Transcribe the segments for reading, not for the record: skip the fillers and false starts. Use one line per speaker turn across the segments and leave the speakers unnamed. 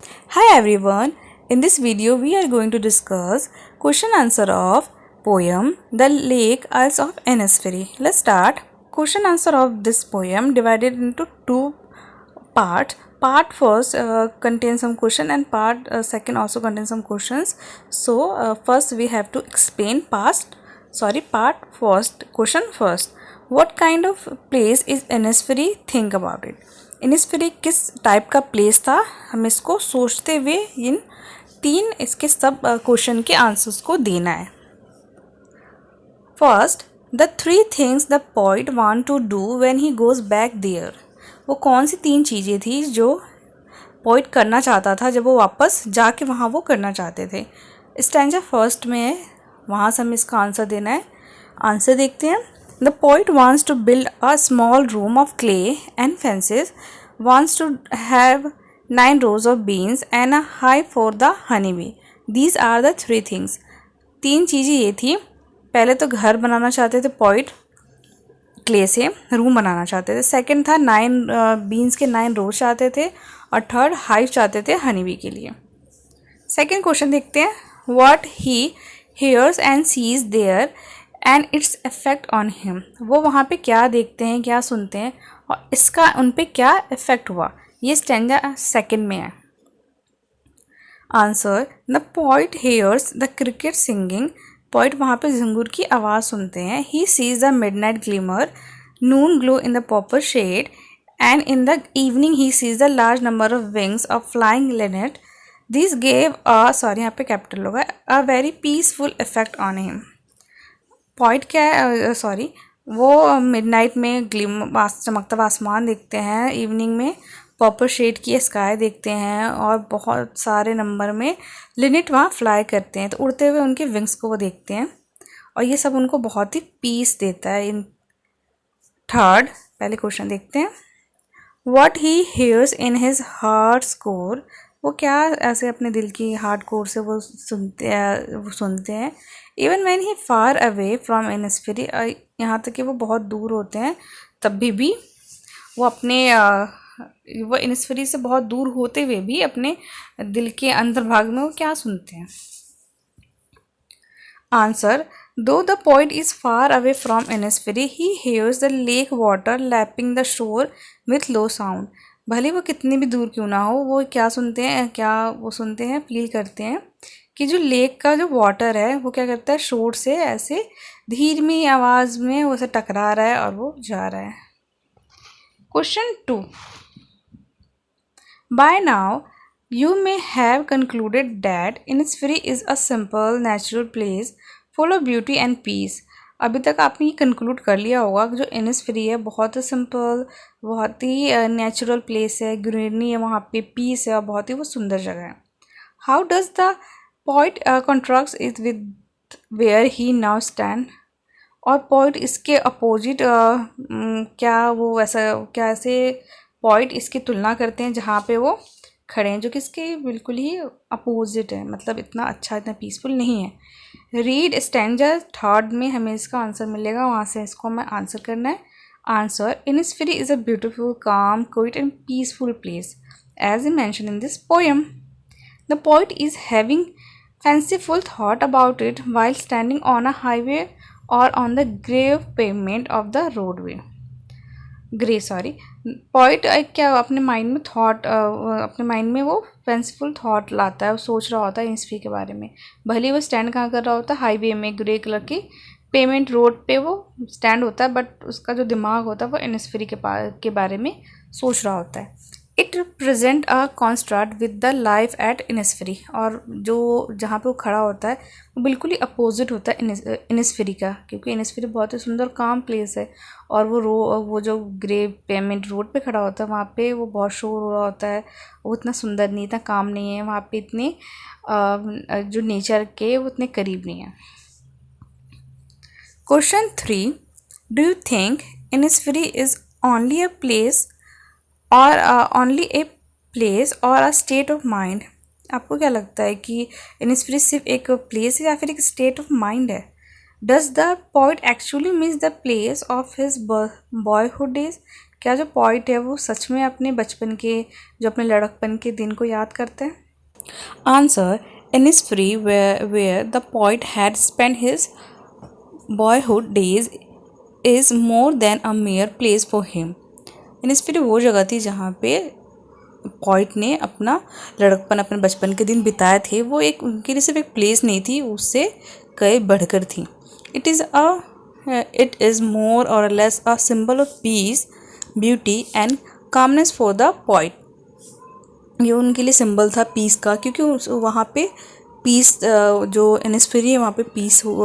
Hi everyone. In this video we are going to discuss question answer of poem The Lake Isles of Innisfree. Let's start. Question answer of this poem divided into two parts. Part first contains some question and part second also contains some questions. So first we have to explain part first question first. What kind of place is Innisfree? Think about it. Innisfree किस type का place था, हम इसको सोचते हुए इन तीन इसके सब क्वेश्चन के आंसर्स को देना है. First, the three things the poet want to do when he goes back there. वो कौन सी तीन चीज़ें थी जो पोइट करना चाहता था जब वो वापस जाके वहाँ वो करना चाहते थे. स्टैंजा फर्स्ट में है, वहाँ से हमें इसका आंसर देना है. आंसर देखते हैं. The poet wants to build a small room of clay and fences, wants to have 9 rows of beans and a hive for the honeybee. These are the three things. तीन चीज़ें ये थी. पहले तो घर बनाना चाहते थे पोइट, क्ले से रूम बनाना चाहते थे. सेकंड था 9 बीन्स के 9 रोज चाहते थे. और थर्ड हाइव चाहते थे हनीबी के लिए. सेकंड क्वेश्चन देखते हैं. What he hears and sees there and it's effect on him. वो वहाँ पे क्या देखते हैं, क्या सुनते हैं और इसका उन पे क्या इफ़ेक्ट हुआ. ये स्टैंजा सेकंड में है. Answer, the poet hears the cricket singing. Poet वहाँ पे झंगूर की आवाज़ सुनते हैं. He sees the midnight glimmer, noon glow in the purple shade and in the evening he sees the large number of wings of flying linnet. This gave यहाँ पे capital होगा, a very peaceful effect on him. Point क्या है, वो midnight में चमकता हुआ आसमान देखते हैं, इवनिंग में पर्पल शेड की स्काई देखते हैं और बहुत सारे नंबर में लिनेट वहाँ फ्लाई करते हैं. तो उड़ते हुए उनके विंग्स को वो देखते हैं और ये सब उनको बहुत ही पीस देता है. इन थर्ड पहले क्वेश्चन देखते हैं. What he hairs in his heart core. वो क्या ऐसे अपने दिल की हार्ड कोर से वो सुनते हैं. Even when he far away from Innisfree, यहाँ तक कि वो बहुत दूर होते हैं तब भी वो अपने वो इनिस्फ्री से बहुत दूर होते हुए भी अपने दिल के अंदर भाग में वो क्या सुनते हैं. आंसर, दो the point is far away from Innisfree he hairs the lake water lapping the shore with low sound. भले वो कितनी भी दूर क्यों ना हो, वो क्या सुनते हैं, फील करते हैं कि जो लेक का जो वाटर है वो क्या करता है, शोर से ऐसे धीमी आवाज़ में वो ऐसे टकरा रहा है और वो जा रहा है. Question 2. By now you may have concluded that Innisfree is a simple natural place full of beauty and peace. अभी तक आपने ये कंक्लूड कर लिया होगा कि जो इनिस्फ्री है बहुत ही सिंपल, बहुत ही नेचुरल प्लेस है, ग्रीनरी है वहाँ पे, पीस है और बहुत ही वो सुंदर जगह है. How does the point contracts is with where he now stand. और पॉइंट इसके अपोजिट ऐसे पॉइंट इसकी तुलना करते हैं जहाँ पे वो खड़े हैं, जो कि इसके बिल्कुल ही अपोजिट है, मतलब इतना अच्छा, इतना पीसफुल नहीं है. रीड स्टैंजा थर्ड में हमें इसका आंसर मिलेगा, वहाँ से इसको हमें आंसर करना है. Answer, Innisfree is a beautiful, calm, quiet and peaceful place as mentioned in this poem. The poet is having fanciful thought about it while standing on a highway or on the poet क्या अपने mind में वो fanciful thought लाता है, वो सोच रहा होता है इनिस्फ्री के बारे में. भले वो स्टैंड कहाँ कर रहा होता है, हाईवे में, ग्रे कलर की पेमेंट रोड पे वो स्टैंड होता है, बट उसका जो दिमाग होता है वो इनिस्फ्री के बारे में सोच रहा होता है. It represent a contrast with the life at Innisfree. और जो जहाँ पे वो खड़ा होता है वो बिल्कुल ही अपोजिट होता है इनिस्फ्री का, क्योंकि इनिस्फ्री बहुत ही सुंदर काम प्लेस है और वो जो ग्रे पेमेंट रोड पे खड़ा होता है वहाँ पे वो बहुत शोर हो रहा होता है, वो इतना सुंदर नहीं, इतना काम नहीं है, वहाँ पे इतने जो नेचर के वो इतने करीब नहीं है. Question 3. Do you think Innisfree is only a place और ओनली ए प्लेस और अ स्टेट ऑफ माइंड. आपको क्या लगता है कि इनिस्फ्री सिर्फ एक प्लेस है या फिर एक स्टेट ऑफ माइंड है. Does the point actually miss the place of his boyhood days. क्या जो पॉइट है वो सच में अपने बचपन के, जो अपने लड़कपन के दिन को याद करते हैं? Answer, Innisfree, where the poet had spent his boyhood days, is more than a mere place for him. Innisfree वो जगह थी जहाँ पे पॉइट ने अपना लड़कपन, अपने बचपन के दिन बिताए थे। वो एक उनके लिए सिर्फ एक प्लेस नहीं थी, उससे कई बढ़कर थी। इट इज़ मोर और less a symbol of peace, beauty and calmness for the poet. ये उनके लिए सिंबल था पीस का, क्योंकि वहाँ पे पीस, जो इनिस्फ्री है वहाँ पे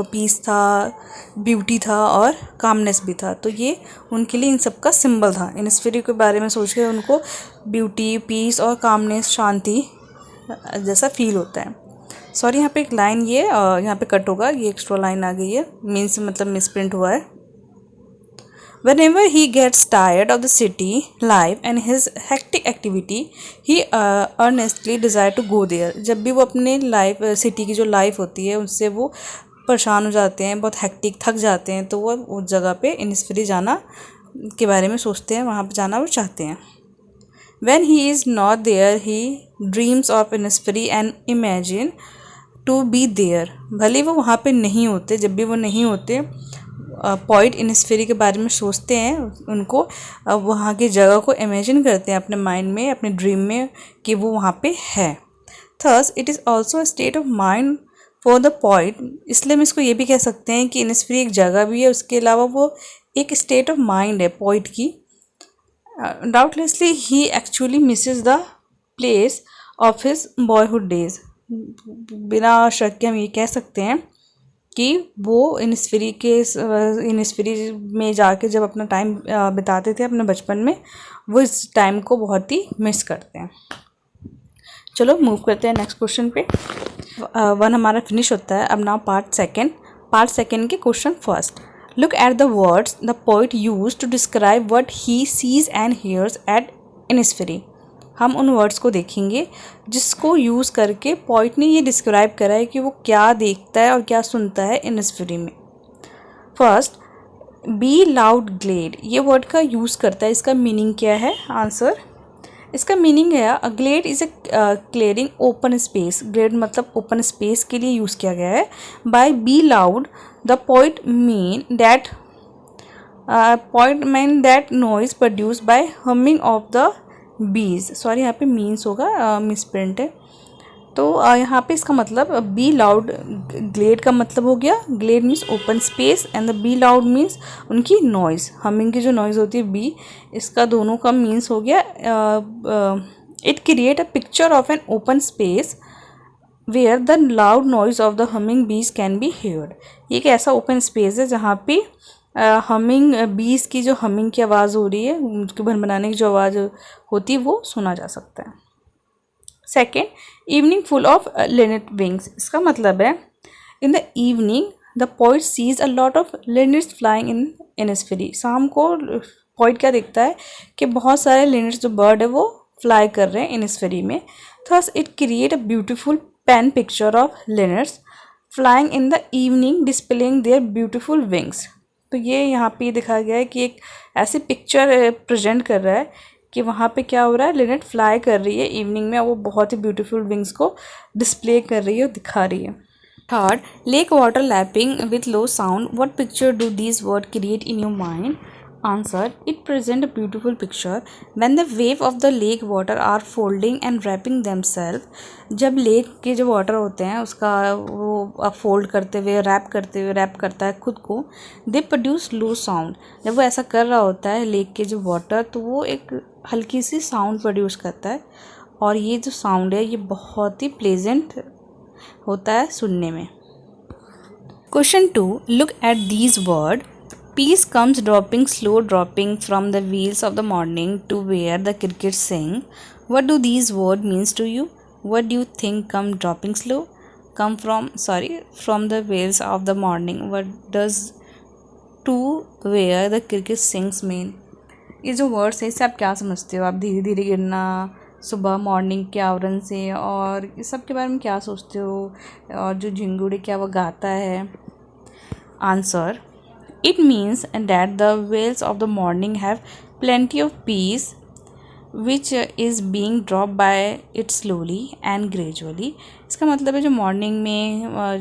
पीस था, ब्यूटी था और कामनेस भी था। तो ये उनके लिए इन सब का सिंबल था। इनिस्फ्री के बारे में सोच के उनको ब्यूटी, पीस और कामनेस, शांति जैसा फील होता है। सॉरी, यहाँ पे एक लाइन ये यहाँ पे कट होगा, ये एक्स्ट्रा लाइन आ गई है, मीन्स मतलब मिसप्रिंट हुआ है। Whenever he gets tired of the city life and his hectic activity, he earnestly desire to go there. जब भी वो अपने सिटी की जो लाइफ होती है उससे वो परेशान हो जाते हैं, बहुत हेक्टिक थक जाते हैं, तो वो उस जगह पे इनिस्फ्री जाना के बारे में सोचते हैं, वहाँ पे जाना वो चाहते हैं। When he is not there, he dreams of Innisfree and imagine to be there. भले वो वहाँ पे नहीं होते, जब भी वो नहीं होते, पॉइट इनिस्फेरी के बारे में सोचते हैं, उनको वहाँ की जगह को इमेजिन करते हैं अपने माइंड में, अपने ड्रीम में, कि वो वहाँ पे है। Thus it is also a state of mind for the poet. इसलिए हम इसको ये भी कह सकते हैं कि इनिस्फेरी एक जगह भी है, उसके अलावा वो एक स्टेट ऑफ माइंड है पॉइट की। Doubtlessly he actually misses the place of his boyhood days. बिना शक के हम ये कह सकते हैं कि वो इनिस्फ्री में जाके जब अपना टाइम बिताते थे अपने बचपन में, वो इस टाइम को बहुत ही मिस करते हैं। चलो मूव करते हैं नेक्स्ट क्वेश्चन पे। 1 हमारा फिनिश होता है। अब नाउ पार्ट सेकेंड के question first. Look at the words the poet use to describe what he sees and hears at Innisfree. हम उन वर्ड्स को देखेंगे जिसको यूज़ करके पॉइट ने ये डिस्क्राइब करा है कि वो क्या देखता है और क्या सुनता है इनिस्फ्री में। फर्स्ट, बी लाउड ग्लेड, ये वर्ड का यूज़ करता है। इसका मीनिंग क्या है? आंसर, इसका मीनिंग है a glade is a clearing open space. Glade मतलब ओपन स्पेस के लिए यूज़ किया गया है। By bee loud the poet mean that noise produce by humming of the bees. Sorry, यहाँ पे मीन्स होगा, मिसप्रिंट है। तो यहाँ पे इसका मतलब बी लाउड, ग्लेड का मतलब हो गया, glade means open space and the bee loud means उनकी नॉइज़, हमिंग की जो नॉइज़ होती है बी, इसका दोनों का मीन्स हो गया it create a picture of an open space where the loud noise of the humming bees can be heard. ये एक ऐसा ओपन स्पेस है जहाँ पे हमिंग बीज की जो हमिंग की आवाज़ हो रही है, उसके भनभनाने की जो आवाज़ होती है, वो सुना जा सकता है। Second, evening full of linnet wings. इसका मतलब है in the evening the poet sees a lot of linnets flying in Innisfree. शाम को पॉइट क्या देखता है कि बहुत सारे लिनेट्स जो बर्ड है वो फ्लाई कर रहे हैं इनिस्फ्री में। Thus it create a beautiful pen picture of linnets flying in the evening displaying their beautiful wings. तो ये यहाँ पे दिखाया गया है कि एक ऐसी पिक्चर प्रेजेंट कर रहा है कि वहाँ पे क्या हो रहा है, लिनेट फ्लाई कर रही है इवनिंग में, वो बहुत ही ब्यूटीफुल विंग्स को डिस्प्ले कर रही है और दिखा रही है। Third, lake water lapping with low sound, what picture do these word create in your mind? Answer, it presents a beautiful picture when the wave of the lake water are folding and wrapping themselves. जब lake के जो water होते हैं उसका वो fold करते हुए, rap करता है खुद को, दे प्रोड्यूस लो साउंड। जब वो ऐसा कर रहा होता है लेक के जो वाटर, तो वो एक हल्की सी साउंड प्रोड्यूस करता है, और ये जो साउंड है ये बहुत ही प्लेजेंट होता है सुनने में। Question 2, look at these word. Peace comes slow dropping from the wheels of the morning to where the crickets sing. What do these words means to you? What do you think come dropping slow? From the wheels of the morning. What does to where the cricket sings mean? ये जो words है इससे आप क्या समझते हो? आप धीरे धीरे गिरना, सुबह मॉर्निंग के आवरण से, और इस सब के बारे में क्या सोचते हो? और जो झिंगुड़ी क्या वो गाता है? Answer, it means that the wails of the morning have plenty of peace which is being dropped by it slowly and gradually। इसका मतलब है जो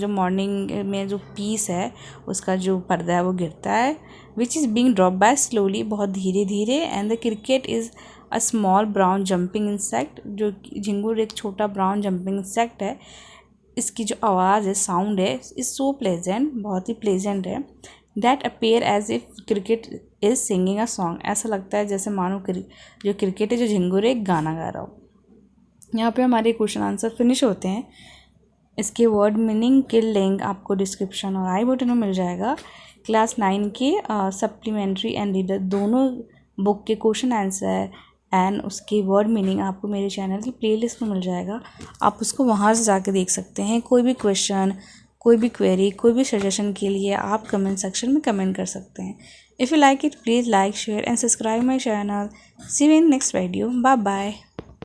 मॉर्निंग में जो पीस है उसका जो पर्दा है वो गिरता है। Which is being drop by slowly, बहुत धीरे धीरे। And the cricket is a small brown jumping insect, जो झिंगुर एक छोटा ब्राउन जंपिंग इंसेक्ट है। इसकी जो आवाज़ है, साउंड है, इज़ सो प्लेजेंट, बहुत ही प्लेजेंट है। That appear as if cricket is singing a song, ऐसा लगता है जैसे मानो जो क्रिकेट है, जो झिंगुर है, एक गाना गा रहा हो। यहाँ पे हमारे क्वेश्चन आंसर फिनिश होते हैं। इसके वर्ड मीनिंग के लिंक आपको डिस्क्रिप्शन और आई बटन में मिल जाएगा। क्लास 9 के सप्लीमेंट्री एंड रीडर दोनों बुक के क्वेश्चन आंसर एंड उसके वर्ड मीनिंग आपको मेरे चैनल की प्लेलिस्ट में मिल जाएगा। आप उसको वहाँ से जाके देख सकते हैं। कोई भी क्वेश्चन, कोई भी क्वेरी, कोई भी सजेशन के लिए आप कमेंट सेक्शन में कमेंट कर सकते हैं। If you like it, please like, share and subscribe my channel. See you in next video. Bye bye.